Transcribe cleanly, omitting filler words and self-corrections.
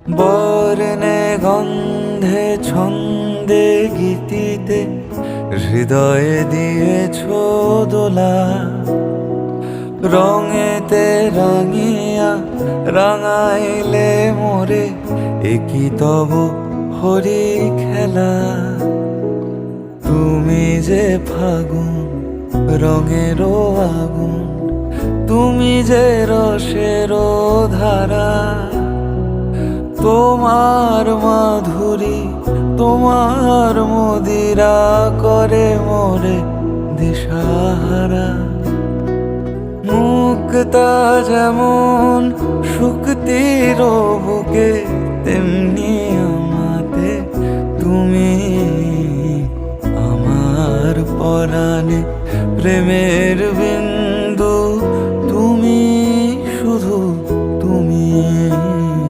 বর্ণে গন্ধে ছন্দে গীতিতে হৃদয়ে দিয়েছ দোলা, রঙেতে রাঙিয়া রাঙাইলে মোরে একই তব হরি খেলা। তুমি যে ফাগুন রঙেরও আগুন, তুমি যে রসেরও ধারা, তোমার মাধুরী তোমার মদিরা করে মোরে দিশাহারা। মুক্তা যেমন শুক্তির বুকে, তেমনি আমাতে তুমি আমার পরাণে প্রেমের